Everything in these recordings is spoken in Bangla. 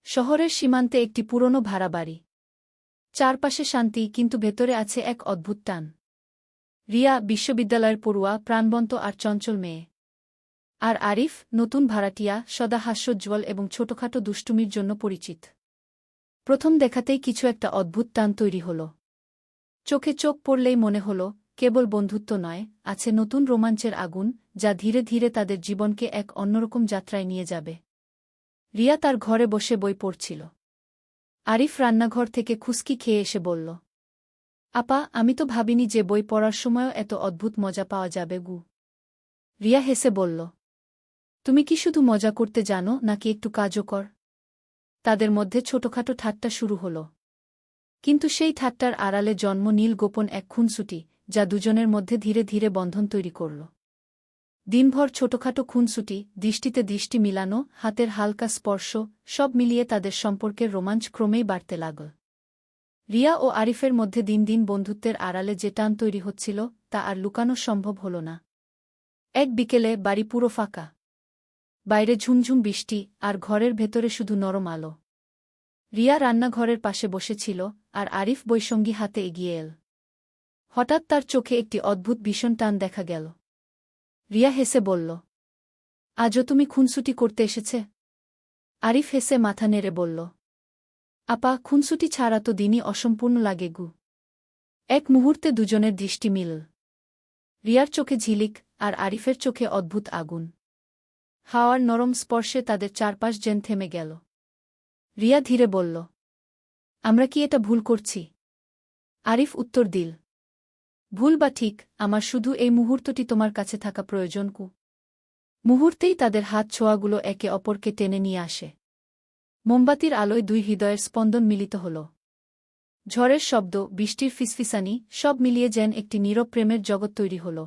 শহরের সীমান্তে একটি পুরনো ভাড়া বাড়ি। চারপাশে শান্তি, কিন্তু ভেতরে আছে এক অদ্ভুত টান। রিয়া বিশ্ববিদ্যালয়ের পড়ুয়া, প্রাণবন্ত আর চঞ্চল মেয়ে। আর আরিফ নতুন ভাড়াটিয়া, সদা হাস্যোজ্জ্বল এবং ছোটখাটো দুষ্টুমির জন্য পরিচিত। প্রথম দেখাতেই কিছু একটা অদ্ভুত টান তৈরি হল। চোখে চোখ পড়লেই মনে হল কেবল বন্ধুত্ব নয়, আছে নতুন রোমাঞ্চের আগুন, যা ধীরে ধীরে তাদের জীবনকে এক অন্যরকম যাত্রায় নিয়ে যাবে। রিয়া তার ঘরে বসে বই পড়ছিল। আরিফ রান্নাঘর থেকে খুস্কি খেয়ে এসে বলল, আপা, আমি তো ভাবিনি যে বই পড়ার সময়ও এত অদ্ভুত মজা পাওয়া যাবে গু। রিয়া হেসে বলল, তুমি কি শুধু মজা করতে জানো নাকি একটু কাজও কর? তাদের মধ্যে ছোটখাটো ঠাট্টা শুরু হল। কিন্তু সেই ঠাট্টার আড়ালে জন্ম নীল গোপন এক খুনসুটি, যা দুজনের মধ্যে ধীরে ধীরে বন্ধন তৈরি করল। দিনভর ছোটখাটো খুনসুটি, দৃষ্টিতে দৃষ্টি মিলানো, হাতের হালকা স্পর্শ, সব মিলিয়ে তাদের সম্পর্কের রোমাঞ্চ ক্রমেই বাড়তে লাগল। রিয়া ও আরিফের মধ্যে দিন দিন বন্ধুত্বের আড়ালে যে টান তৈরি হচ্ছিল, তা আর লুকানো সম্ভব হল না। এক বিকেলে বাড়ি পুরো ফাঁকা। বাইরে ঝুমঝুম বৃষ্টি, আর ঘরের ভেতরে শুধু নরম আলো। রিয়া রান্নাঘরের পাশে বসেছিল, আর আরিফ বইসঙ্গী হাতে এগিয়ে এল। হঠাৎ তার চোখে একটি অদ্ভুত ভীষণ টান দেখা গেল। রিয়া হেসে বলল, আজও তুমি খুনসুটি করতে এসেছে? আরিফ হেসে মাথা নেড়ে বলল, আপা, খুনসুটি ছাড়া তো দিনই অসম্পূর্ণ লাগে গু। এক মুহূর্তে দুজনের দৃষ্টি মিলল। রিয়ার চোখে ঝিলিক, আর আরিফের চোখে অদ্ভুত আগুন। হাওয়ার নরম স্পর্শে তাদের চারপাশ যেন থেমে গেল। রিয়া ধীরে বলল, আমরা কি এটা ভুল করছি? আরিফ উত্তর দিল, ভুল বা ঠিক, আমার শুধু এই মুহূর্তটি তোমার কাছে থাকা প্রয়োজন কু। মুহূর্তেই তাদের হাত ছোঁয়াগুলো একে অপরকে টেনে নিয়ে আসে। মোমবাতির আলোয় দুই হৃদয়ের স্পন্দন মিলিত হল। ঝড়ের শব্দ, বৃষ্টির ফিসফিসানি, সব মিলিয়ে যেন একটি নীরব প্রেমের জগৎ তৈরি হল।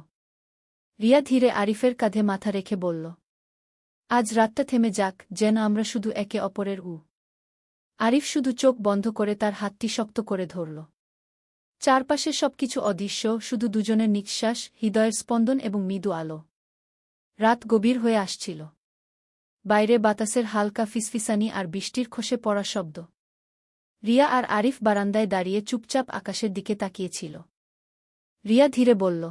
রিয়া ধীরে আরিফের কাঁধে মাথা রেখে বলল, আজ রাতটা থেমে যাক, যেন আমরা শুধু একে অপরের আরিফ শুধু চোখ বন্ধ করে তার হাতটি শক্ত করে ধরল। চারপাশে সবকিছু অদৃশ্য, শুধু দুজনের নিঃশ্বাস, হৃদয়ের স্পন্দন এবং মৃদু আলো। রাত গভীর হয়ে আসছিল। বাইরে বাতাসের হালকা ফিসফিসানি আর বৃষ্টির খসে পড়া শব্দ। রিয়া আর আরিফ বারান্দায় দাঁড়িয়ে চুপচাপ আকাশের দিকে তাকিয়েছিল। রিয়া ধীরে বলল,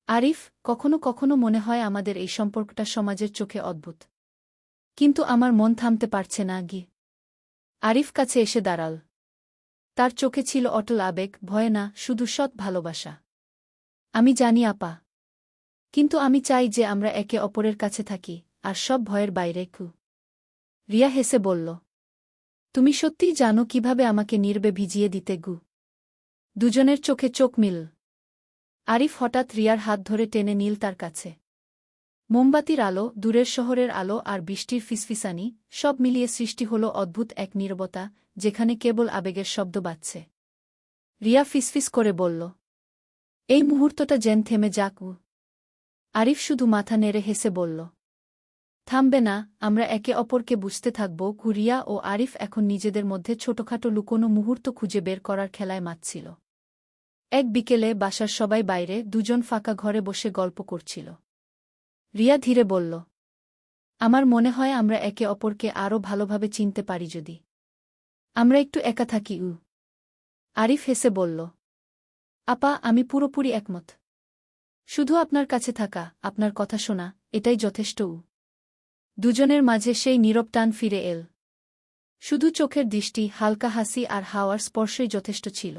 আরিফ, কখনো কখনো মনে হয় আমাদের এই সম্পর্কটা সমাজের চোখে অদ্ভুত। কিন্তু আমার মন থামতে পারছে না গি। আরিফ কাছে এসে দাঁড়াল। তার চোখে ছিল অটল আবেগ, ভয় না, শুধু সৎ ভালোবাসা। আমি জানি আপা। কিন্তু আমি চাই যে আমরা একে অপরের কাছে থাকি, আর সব ভয়ের বাইরে কু। রিয়া হেসে বলল, তুমি সত্যিই জানো কিভাবে আমাকে নির্বে ভিজিয়ে দিতে গু। দুজনের চোখে চোখ মিল। আরিফ হঠাৎ রিয়ার হাত ধরে টেনে নিল তার কাছে। মোমবাতির আলো, দূরের শহরের আলো আর বৃষ্টির ফিসফিসানি, সব মিলিয়ে সৃষ্টি হল অদ্ভুত এক নীরবতা, যেখানে কেবল আবেগের শব্দ বাজছে। রিয়া ফিসফিস করে বলল, এই মুহূর্তটা যেন থেমে যাক। আরিফ শুধু মাথা নেড়ে হেসে বলল, থামবে না, আমরা একে অপরকে বুঝতে থাকব। রিয়া ও আরিফ এখন নিজেদের মধ্যে ছোটখাটো লুকোনো মুহূর্ত খুঁজে বের করার খেলায় মাতছিল। এক বিকেলে বাসার সবাই বাইরে, দুজন ফাঁকা ঘরে বসে গল্প করছিল। রিয়া ধীরে বলল, আমার মনে হয় আমরা একে অপরকে আরও ভালোভাবে চিনতে পারি যদি আমরা একটু একা থাকি। আরিফ হেসে বলল, আপা, আমি পুরোপুরি একমত। শুধু আপনার কাছে থাকা, আপনার কথা শোনা, এটাই যথেষ্ট। দুজনের মাঝে সেই নীরব টান ফিরে এল। শুধু চোখের দৃষ্টি, হালকা হাসি আর হাওয়ার স্পর্শই যথেষ্ট ছিল।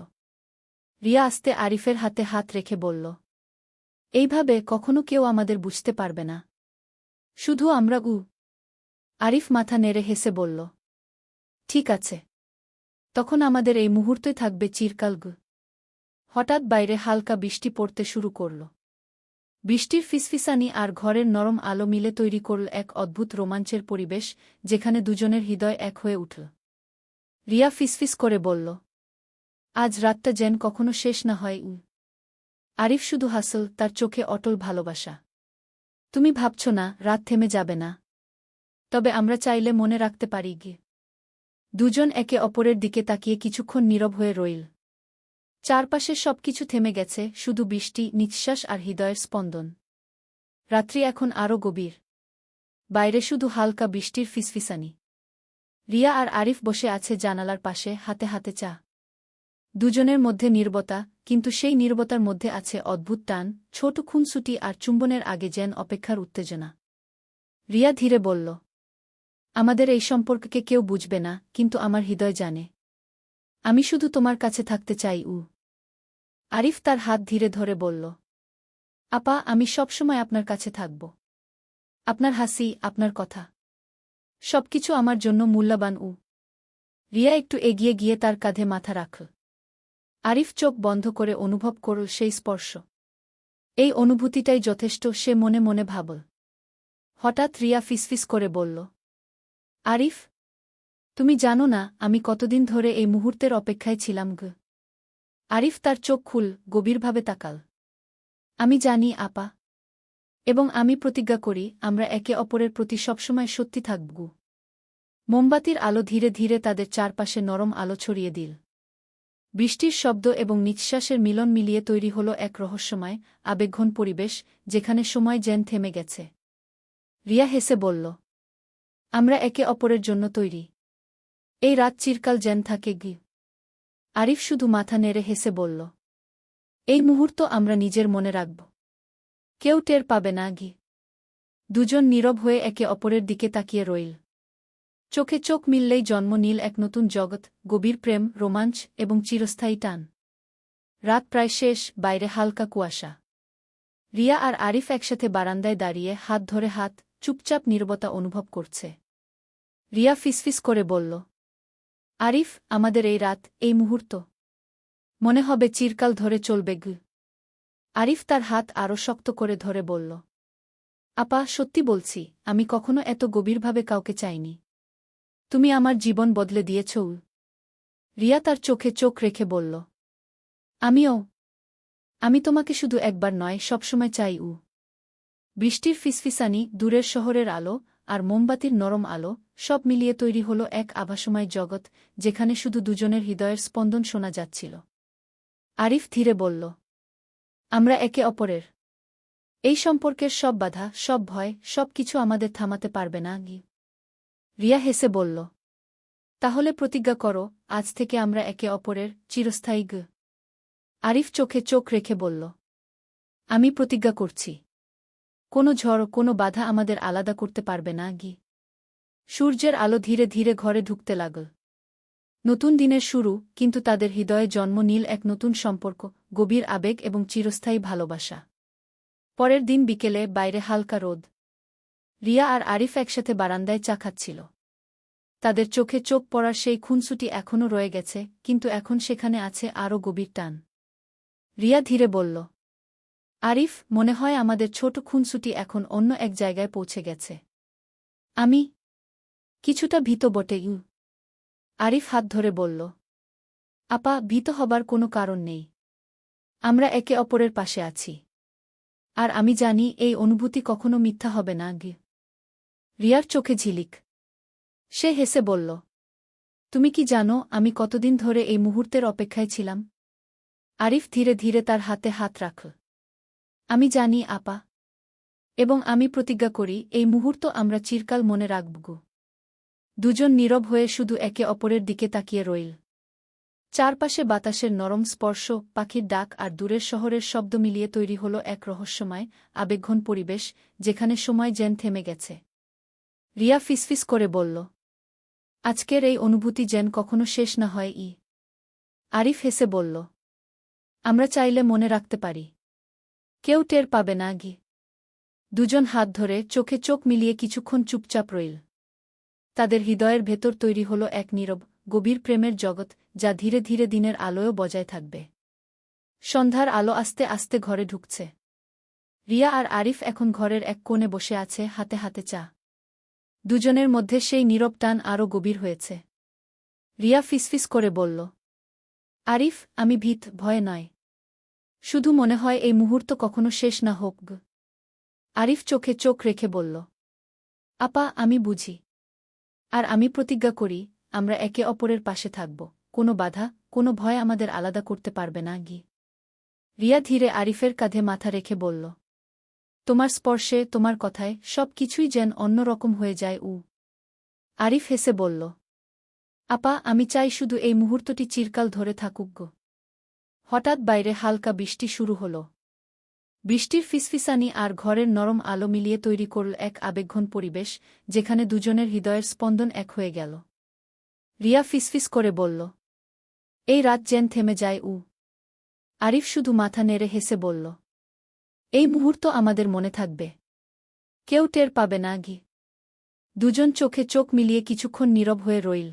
রিয়া আস্তে আরিফের হাতে হাত রেখে বলল, এইভাবে কখনো কেউ আমাদের বুঝতে পারবে না, শুধু আমরা। আরিফ মাথা নেড়ে হেসে বলল, ঠিক আছে, তখন আমাদের এই মুহূর্তই থাকবে চিরকাল। হঠাৎ বাইরে হালকা বৃষ্টি পড়তে শুরু করল। বৃষ্টির ফিসফিসানি আর ঘরের নরম আলো মিলে তৈরি করল এক অদ্ভুত রোমাঞ্চের পরিবেশ, যেখানে দুজনের হৃদয় এক হয়ে উঠল। রিয়া ফিসফিস করে বলল, আজ রাতটা যেন কখনো শেষ না হয়। আরিফ শুধু হাসল, তার চোখে অটল ভালোবাসা। তুমি ভাবছ না রাত থেমে যাবে না? তবে আমরা চাইলে মনে রাখতে পারি গি। দুজন একে অপরের দিকে তাকিয়ে কিছুক্ষণ নীরব হয়ে রইল। চারপাশে সবকিছু থেমে গেছে, শুধু বৃষ্টি, নিঃশ্বাস আর হৃদয়ের স্পন্দন। রাত্রি এখন আরও গভীর। বাইরে শুধু হালকা বৃষ্টির ফিসফিসানি। রিয়া আর আরিফ বসে আছে জানালার পাশে, হাতে হাতে চা। দুজনের মধ্যে নীরবতা, কিন্তু সেই নীরবতার মধ্যে আছে অদ্ভুত টান, ছোট খুনসুটি আর চুম্বনের আগে যেন অপেক্ষার উত্তেজনা। রিয়া ধীরে বলল, আমাদের এই সম্পর্ককে কেউ বুঝবে না, কিন্তু আমার হৃদয় জানে। আমি শুধু তোমার কাছে থাকতে চাই। আরিফ তার হাত ধীরে ধরে বলল, আপা, আমি সবসময় আপনার কাছে থাকব। আপনার হাসি, আপনার কথা, সবকিছু আমার জন্য মূল্যবান। রিয়া একটু এগিয়ে গিয়ে তার কাঁধে মাথা রাখল। আরিফ চোখ বন্ধ করে অনুভব করল সেই স্পর্শ। এই অনুভূতিটাই যথেষ্ট, সে মনে মনে ভাবল। হঠাৎ রিয়া ফিসফিস করে বলল, আরিফ, তুমি জানো না আমি কতদিন ধরে এই মুহূর্তের অপেক্ষায় ছিলাম। আরিফ তার চোখ খুল গভীরভাবে তাকাল। আমি জানি আপা, এবং আমি প্রতিজ্ঞা করি আমরা একে অপরের প্রতি সবসময় সত্যি থাকব। মোমবাতির আলো ধীরে ধীরে তাদের চারপাশে নরম আলো ছড়িয়ে দিল। বৃষ্টির শব্দ এবং নিঃশ্বাসের মিলন মিলিয়ে তৈরি হল এক রহস্যময়, আবেগঘন পরিবেশ, যেখানে সময় যেন থেমে গেছে। রিয়া হেসে বলল, আমরা একে অপরের জন্য তৈরি। এই রাত চিরকাল যেন থাকে। আরিফ শুধু মাথা নেড়ে হেসে বলল, এই মুহূর্ত আমরা নিজের মনে রাখব, কেউ টের পাবে না। দুজন নীরব হয়ে একে অপরের দিকে তাকিয়ে রইল। চোখে চোখ মিললেই জন্ম নিল এক নতুন জগৎ, গভীর প্রেম, রোমাঞ্চ এবং চিরস্থায়ী টান। রাত প্রায় শেষ, বাইরে হালকা কুয়াশা। রিয়া আর আরিফ একসাথে বারান্দায় দাঁড়িয়ে হাত ধরে হাত, চুপচাপ নীরবতা অনুভব করছে। রিয়া ফিসফিস করে বলল, আরিফ, আমাদের এই রাত, এই মুহূর্ত মনে হবে চিরকাল ধরে চলবে। আরিফ তার হাত আরও শক্ত করে ধরে বলল, আপা, সত্যি বলছি, আমি কখনো এত গভীরভাবে কাউকে চাইনি। তুমি আমার জীবন বদলে দিয়েছ। রিয়া তার চোখে চোখ রেখে বলল, আমিও। আমি তোমাকে শুধু একবার নয়, সবসময় চাই। বৃষ্টির ফিসফিসানি, দূরের শহরের আলো, আর মোমবাতির নরম আলো, সব মিলিয়ে তৈরি হল এক আভাসময় জগৎ, যেখানে শুধু দুজনের হৃদয়ের স্পন্দন শোনা যাচ্ছিল। আরিফ ধীরে বলল, আমরা একে অপরের। এই সম্পর্কের সব বাধা, সব ভয়, সব কিছু আমাদের থামাতে পারবে না। রিয়া হেসে বলল, তাহলে প্রতিজ্ঞা করো, আজ থেকে আমরা একে অপরের চিরস্থায়ী। আরিফ চোখে চোখ রেখে বলল, আমি প্রতিজ্ঞা করছি। কোনো ঝড়, কোনো বাধা আমাদের আলাদা করতে পারবে না। সূর্যের আলো ধীরে ধীরে ঘরে ঢুকতে লাগল। নতুন দিনের শুরু, কিন্তু তাদের হৃদয়ে জন্ম নিল এক নতুন সম্পর্ক, গভীর আবেগ এবং চিরস্থায়ী ভালোবাসা। পরের দিন বিকেলে বাইরে হালকা রোদ। রিয়া আর আরিফ একসাথে বারান্দায় চা খাচ্ছিল। তাদের চোখে চোখ পড়ার সেই খুনসুটি এখনও রয়ে গেছে, কিন্তু এখন সেখানে আছে আরও গভীর টান। রিয়া ধীরে বলল, আরিফ, মনে হয় আমাদের ছোট খুনসুটি এখন অন্য এক জায়গায় পৌঁছে গেছে। আমি কিছুটা ভীত বটে। আরিফ হাত ধরে বলল, আপা, ভীত হবার কোনো কারণ নেই। আমরা একে অপরের পাশে আছি। আর আমি জানি এই অনুভূতি কখনো মিথ্যা হবে না। রিয়ার চোখে ঝিলিক। সে হেসে বলল, তুমি কি জানো আমি কতদিন ধরে এই মুহূর্তের অপেক্ষায় ছিলাম? আরিফ ধীরে ধীরে তার হাতে হাত রাখল। আমি জানি আপা। এবং আমি প্রতিজ্ঞা করি এই মুহূর্ত আমরা চিরকাল মনে রাখব। দুজন নীরব হয়ে শুধু একে অপরের দিকে তাকিয়ে রইল। চারপাশে বাতাসের নরম স্পর্শ, পাখির ডাক আর দূরের শহরের শব্দ মিলিয়ে তৈরি হল এক রহস্যময়, আবেগঘন পরিবেশ, যেখানে সময় যেন থেমে গেছে। রিয়া ফিসফিস করে বলল, আজকের এই অনুভূতি যেন কখনো শেষ না হয়। আরিফ হেসে বলল, আমরা চাইলে মনে রাখতে পারি, কেউ টের পাবে না। দুজন হাত ধরে চোখে চোখ মিলিয়ে কিছুক্ষণ চুপচাপ রইল। তাদের হৃদয়ের ভেতর তৈরি হল এক নীরব, গভীর প্রেমের জগৎ, যা ধীরে ধীরে দিনের আলোয়ও বজায় থাকবে। সন্ধ্যার আলো আস্তে আস্তে ঘরে ঢুকছে। রিয়া আর আরিফ এখন ঘরের এক কোণে বসে আছে, হাতে হাতে চা। দুজনের মধ্যে সেই নীরব টান আরও গভীর হয়েছে। রিয়া ফিসফিস করে বলল, আরিফ, আমি ভীত, ভয়ে নয়। শুধু মনে হয় এই মুহূর্ত কখনো শেষ না হোক। আরিফ চোখে চোখ রেখে বলল, আপা, আমি বুঝি। আর আমি প্রতিজ্ঞা করি, আমরা একে অপরের পাশে থাকব, কোনো বাধা, কোনো ভয় আমাদের আলাদা করতে পারবে না। রিয়া ধীরে আরিফের কাঁধে মাথা রেখে বলল, তোমার স্পর্শে, তোমার কথায়, সব কিছুই যেন অন্যরকম হয়ে যায়। আরিফ হেসে বলল, আপা, আমি চাই শুধু এই মুহূর্তটি চিরকাল ধরে থাকুক গো। হঠাৎ বাইরে হালকা বৃষ্টি শুরু হল। বৃষ্টির ফিসফিসানি আর ঘরের নরম আলো মিলিয়ে তৈরি করল এক আবেগঘন পরিবেশ, যেখানে দুজনের হৃদয়ের স্পন্দন এক হয়ে গেল। রিয়া ফিসফিস করে বলল, এই রাত যেন থেমে যায়। আরিফ শুধু মাথা নেড়ে হেসে বলল, এই মুহূর্ত আমাদের মনে থাকবে, কেউ টের পাবে না। দুজন চোখে চোখ মিলিয়ে কিছুক্ষণ নীরব হয়ে রইল।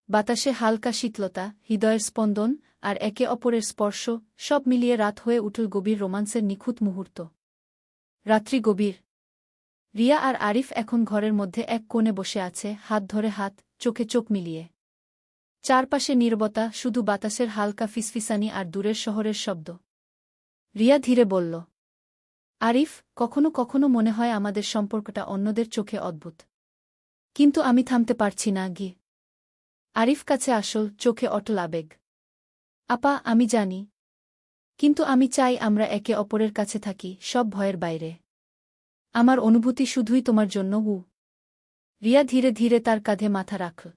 বাতাসে হালকা শীতলতা, হৃদয়ের স্পন্দন আর একে অপরের স্পর্শ, সব মিলিয়ে রাত হয়ে উঠল গভীর রোমান্সের নিখুঁত মুহূর্ত। রাত্রি গভীর। রিয়া আর আরিফ এখন ঘরের মধ্যে এক কোণে বসে আছে, হাত ধরে হাত, চোখে চোখ মিলিয়ে। চারপাশে নীরবতা, শুধু বাতাসের হালকা ফিসফিসানি আর দূরের শহরের শব্দ। রিয়া ধীরে বলল, আরিফ, কখনো কখনো মনে হয় আমাদের সম্পর্কটা অন্যদের চোখে অদ্ভুত, কিন্তু আমি থামতে পারছি না। আরিফ কাছে আসল, চোখে অটল আবেগ। আপা, আমি জানি, কিন্তু আমি চাই আমরা একে অপরের কাছে থাকি, সব ভয়ের বাইরে। আমার অনুভূতি শুধুই তোমার জন্য। রিয়া ধীরে ধীরে তার কাঁধে মাথা রাখল।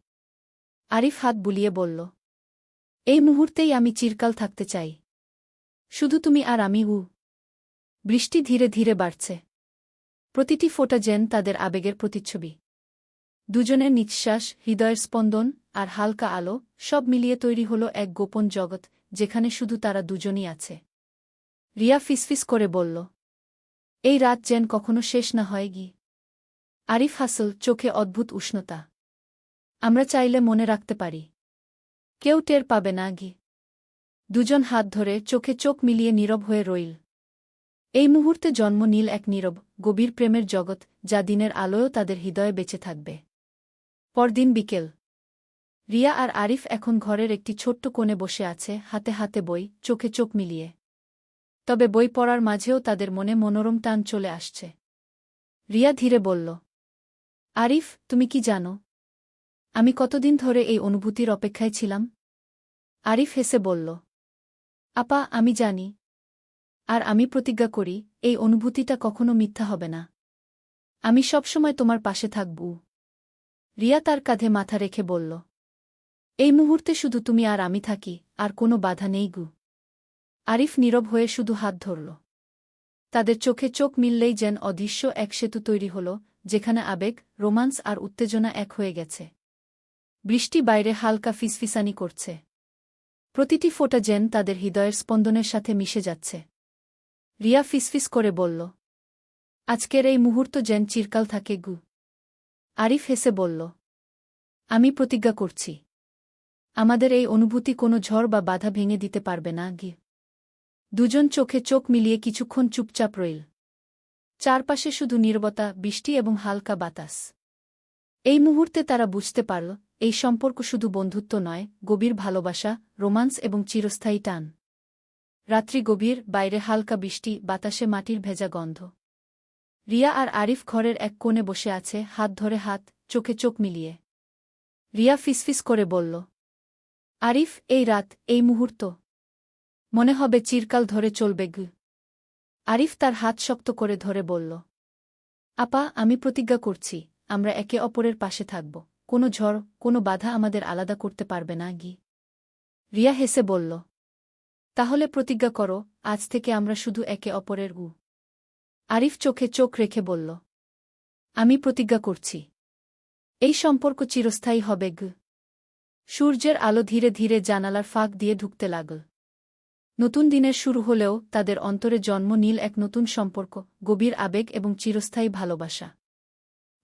আরিফ হাত বুলিয়ে বলল, এই মুহূর্তেই আমি চিরকাল থাকতে চাই, শুধু তুমি আর আমি। বৃষ্টি ধীরে ধীরে বাড়ছে, প্রতিটি ফোঁটা যেন তাদের আবেগের প্রতিচ্ছবি। দুজনের নিঃশ্বাস, হৃদয়ের স্পন্দন আর হালকা আলো, সব মিলিয়ে তৈরি হল এক গোপন জগৎ, যেখানে শুধু তারা দুজনই আছে। রিয়া ফিসফিস করে বলল, এই রাত যেন কখনো শেষ না হয়। আরিফ হাসল, চোখে অদ্ভুত উষ্ণতা। আমরা চাইলে মনে রাখতে পারি, কেউ টের পাবে না। দুজন হাত ধরে চোখে চোখ মিলিয়ে নীরব হয়ে রইল। এই মুহূর্তে জন্ম নিল এক নীরব, গভীর প্রেমের জগৎ, যা দিনের আলোয়ও তাদের হৃদয়ে বেঁচে থাকবে। পরদিন বিকেল। রিয়া আর আরিফ এখন ঘরের একটি ছোট্ট কোণে বসে আছে, হাতে হাতে বই, চোখে চোখ মিলিয়ে। তবে বই পড়ার মাঝেও তাদের মনে মনোরম টান চলে আসছে। রিয়া ধীরে বলল, আরিফ, তুমি কি জানো, আমি কতদিন ধরে এই অনুভূতির অপেক্ষায় ছিলাম? আরিফ হেসে বলল, আপা, আমি জানি, আর আমি প্রতিজ্ঞা করি, এই অনুভূতিটা কখনো মিথ্যা হবে না। আমি সবসময় তোমার পাশে থাকব। রিয়া তার কাঁধে মাথা রেখে বলল, এই মুহূর্তে শুধু তুমি আর আমি থাকি, আর কোনো বাধা নেই। আরিফ নীরব হয়ে শুধু হাত ধরল। তাদের চোখে চোখ মিললেই যেন অদৃশ্য এক সেতু তৈরি হল, যেখানে আবেগ, রোমান্স আর উত্তেজনা এক হয়ে গেছে। বৃষ্টি বাইরে হালকা ফিসফিসানি করছে, প্রতিটি ফোঁটা যেন তাদের হৃদয়ের স্পন্দনের সাথে মিশে যাচ্ছে। রিয়া ফিসফিস করে বলল, আজকের এই মুহূর্ত যেন চিরকাল থাকে। আরিফ হেসে বলল, আমি প্রতিজ্ঞা করছি, আমাদের এই অনুভূতি কোনো ঝড় বা বাধা ভেঙে দিতে পারবে না। দুজন চোখে চোখ মিলিয়ে কিছুক্ষণ চুপচাপ রইল। চারপাশে শুধু নীরবতা, বৃষ্টি এবং হালকা বাতাস। এই মুহূর্তে তারা বুঝতে পারল, এই সম্পর্ক শুধু বন্ধুত্ব নয়, গভীর ভালোবাসা, রোমান্স এবং চিরস্থায়ী টান। রাত্রি গভীর, বাইরে হালকা বৃষ্টি, বাতাসে মাটির ভেজা গন্ধ। রিয়া আর আরিফ ঘরের এক কোণে বসে আছে, হাত ধরে হাত, চোখে চোখ মিলিয়ে। রিয়া ফিসফিস করে বলল, আরিফ, এই রাত, এই মুহূর্ত মনে হবে চিরকাল ধরে চলবে। আরিফ তার হাত শক্ত করে ধরে বলল, আপা, আমি প্রতিজ্ঞা করছি, আমরা একে অপরের পাশে থাকব, কোনো ঝড়, কোনো বাধা আমাদের আলাদা করতে পারবে না। রিয়া হেসে বলল, তাহলে প্রতিজ্ঞা করো, আজ থেকে আমরা শুধু একে অপরের। আরিফ চোখে চোখ রেখে বলল, আমি প্রতিজ্ঞা করছি, এই সম্পর্ক চিরস্থায়ী হবে। সূর্যের আলো ধীরে ধীরে জানালার ফাঁক দিয়ে ঢুকতে লাগল। নতুন দিনের শুরু হলেও তাদের অন্তরে জন্ম নিল এক নতুন সম্পর্ক, গভীর আবেগ এবং চিরস্থায়ী ভালোবাসা।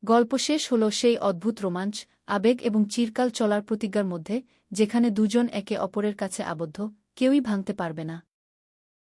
গল্প শেষ হল সেই অদ্ভুত রোমাঞ্চ, আবেগ এবং চিরকাল চলার প্রতিজ্ঞার মধ্যে, যেখানে দুজন একে অপরের কাছে আবদ্ধ, কেউই ভাঙতে পারবে না।